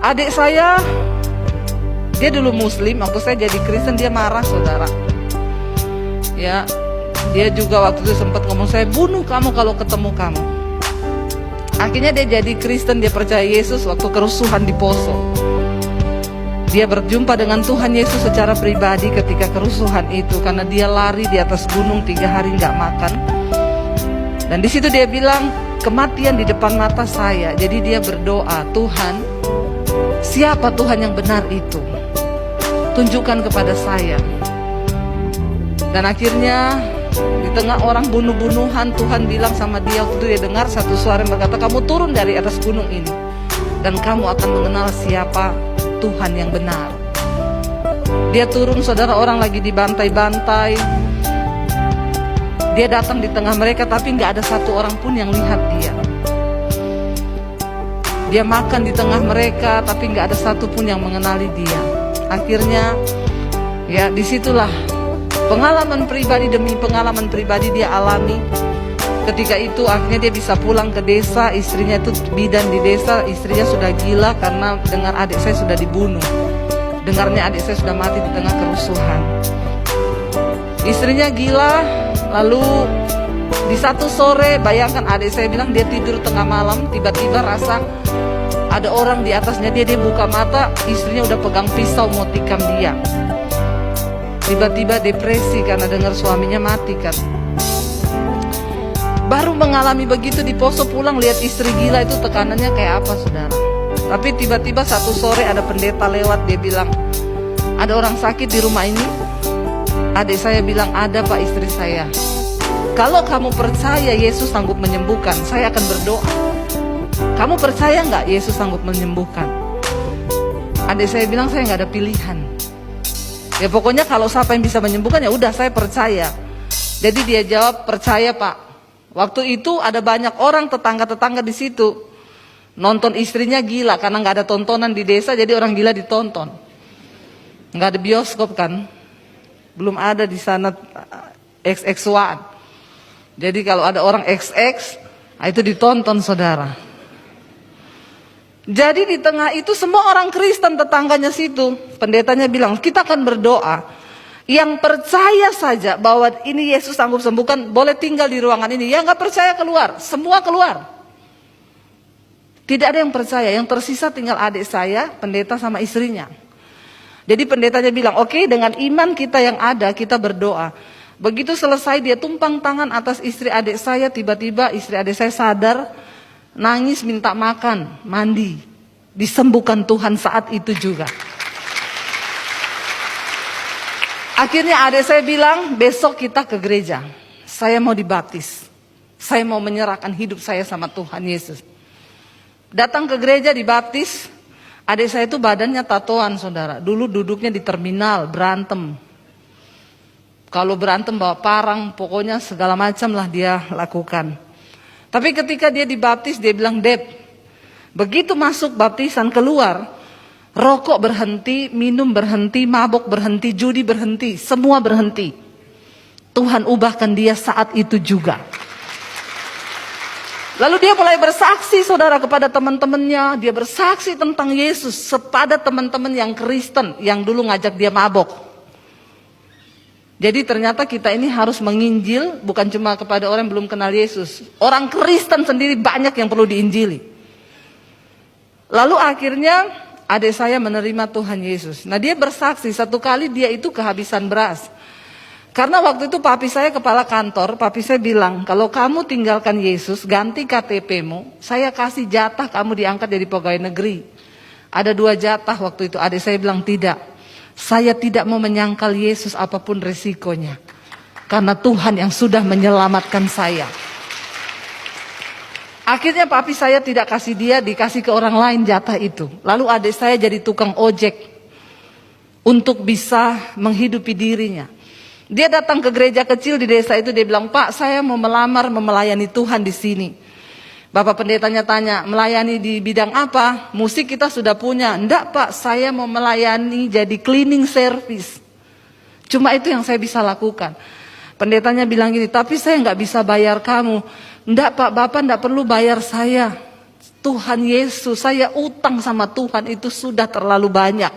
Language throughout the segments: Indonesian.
Adik saya, dia dulu Muslim, waktu saya jadi Kristen dia marah, saudara. Ya, dia juga waktu itu sempat ngomong, saya bunuh kamu kalau ketemu kamu. Akhirnya dia jadi Kristen, dia percaya Yesus waktu kerusuhan di Poso. Dia berjumpa dengan Tuhan Yesus secara pribadi ketika kerusuhan itu, karena dia lari di atas gunung 3 hari nggak makan. Dan di situ dia bilang, kematian di depan mata saya. Jadi dia berdoa, Tuhan, siapa Tuhan yang benar itu? Tunjukkan kepada saya. Dan akhirnya di tengah orang bunuh-bunuhan, Tuhan bilang sama dia, waktu itu dia dengar satu suara yang berkata, kamu turun dari atas gunung ini dan kamu akan mengenal siapa Tuhan yang benar. Dia turun, saudara, orang lagi dibantai-bantai. Dia datang di tengah mereka, tapi gak ada satu orang pun yang lihat dia. Dia makan di tengah mereka, tapi gak ada satu pun yang mengenali dia. Akhirnya, ya disitulah pengalaman pribadi demi pengalaman pribadi dia alami. Ketika itu akhirnya dia bisa pulang ke desa. Istrinya itu bidan di desa. Istrinya sudah gila karena dengar adik saya sudah dibunuh. Dengarnya adik saya sudah mati di tengah kerusuhan. Istrinya gila. Lalu di satu sore, bayangkan adik saya bilang dia tidur tengah malam, tiba-tiba rasa ada orang di atasnya dia buka mata, istrinya udah pegang pisau mau tikam dia. Tiba-tiba depresi karena dengar suaminya mati kan. Baru mengalami begitu di Poso, pulang lihat istri gila itu tekanannya kayak apa, saudara. Tapi tiba-tiba satu sore ada pendeta lewat, dia bilang, ada orang sakit di rumah ini. Adik saya bilang, ada Pak, istri saya. Kalau kamu percaya Yesus sanggup menyembuhkan, saya akan berdoa. Kamu percaya nggak Yesus sanggup menyembuhkan? Adik saya bilang, saya nggak ada pilihan. Ya pokoknya kalau siapa yang bisa menyembuhkan, ya udah saya percaya. Jadi dia jawab, percaya Pak. Waktu itu ada banyak orang tetangga-tetangga di situ nonton istrinya gila karena nggak ada tontonan di desa, jadi orang gila ditonton. Nggak ada bioskop kan, belum ada di sana XX1. Jadi kalau ada orang XX, itu ditonton, saudara. Jadi di tengah itu semua orang Kristen tetangganya situ. Pendetanya bilang, kita akan berdoa. Yang percaya saja bahwa ini Yesus sanggup sembuhkan, boleh tinggal di ruangan ini. Yang gak percaya keluar, semua keluar. Tidak ada yang percaya, yang tersisa tinggal adik saya, pendeta sama istrinya. Jadi pendetanya bilang, oke, dengan iman kita yang ada, kita berdoa. Begitu selesai dia tumpang tangan atas istri adik saya, tiba-tiba istri adik saya sadar, nangis minta makan, mandi. Disembuhkan Tuhan saat itu juga. Akhirnya adik saya bilang, besok kita ke gereja. Saya mau dibaptis. Saya mau menyerahkan hidup saya sama Tuhan Yesus. Datang ke gereja dibaptis. Adik saya itu badannya tatoan, saudara. Dulu duduknya di terminal, berantem. Kalau berantem bawa parang, pokoknya segala macam lah dia lakukan. Tapi ketika dia dibaptis, dia bilang, Dep, begitu masuk baptisan keluar, rokok berhenti, minum berhenti, mabok berhenti, judi berhenti, semua berhenti. Tuhan ubahkan dia saat itu juga. Lalu dia mulai bersaksi, saudara, kepada teman-temannya. Dia bersaksi tentang Yesus kepada teman-teman yang Kristen, yang dulu ngajak dia mabok. Jadi ternyata kita ini harus menginjil, bukan cuma kepada orang yang belum kenal Yesus. Orang Kristen sendiri banyak yang perlu diinjili. Lalu akhirnya adik saya menerima Tuhan Yesus. Nah dia bersaksi, satu kali dia itu kehabisan beras. Karena waktu itu papi saya kepala kantor, papi saya bilang, kalau kamu tinggalkan Yesus, ganti KTP-mu, saya kasih jatah kamu diangkat jadi pegawai negeri. Ada 2 jatah waktu itu, adik saya bilang tidak. Saya tidak mau menyangkal Yesus apapun resikonya. Karena Tuhan yang sudah menyelamatkan saya. Akhirnya papi saya tidak kasih dia, dikasih ke orang lain jatah itu. Lalu adik saya jadi tukang ojek untuk bisa menghidupi dirinya. Dia datang ke gereja kecil di desa itu, dia bilang, Pak, saya mau melamar melayani Tuhan di sini. Bapak pendetanya tanya, melayani di bidang apa? Musik kita sudah punya. Enggak Pak, saya mau melayani jadi cleaning service. Cuma itu yang saya bisa lakukan. Pendetanya bilang gini, tapi saya nggak bisa bayar kamu. Enggak Pak, Bapak enggak perlu bayar saya. Tuhan Yesus, saya utang sama Tuhan itu sudah terlalu banyak.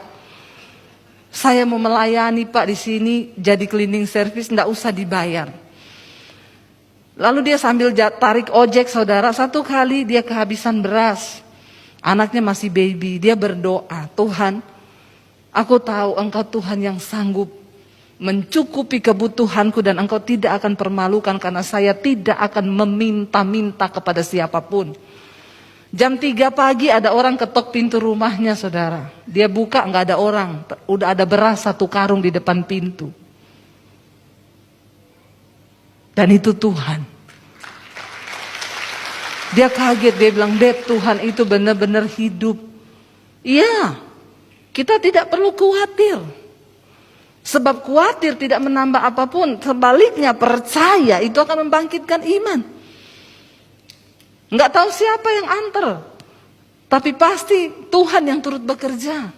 Saya mau melayani Pak di sini jadi cleaning service, enggak usah dibayar. Lalu dia sambil tarik ojek saudara, satu kali dia kehabisan beras. Anaknya masih baby, dia berdoa, Tuhan, aku tahu Engkau Tuhan yang sanggup mencukupi kebutuhanku dan Engkau tidak akan permalukan karena saya tidak akan meminta-minta kepada siapapun. Jam 3 pagi ada orang ketok pintu rumahnya saudara. Dia buka nggak ada orang, udah ada beras 1 karung di depan pintu. Dan itu Tuhan. Dia kaget, dia bilang, Deb, Tuhan itu benar-benar hidup. Iya, kita tidak perlu khawatir. Sebab khawatir tidak menambah apapun. Sebaliknya percaya itu akan membangkitkan iman. Nggak tahu siapa yang antar, tapi pasti Tuhan yang turut bekerja.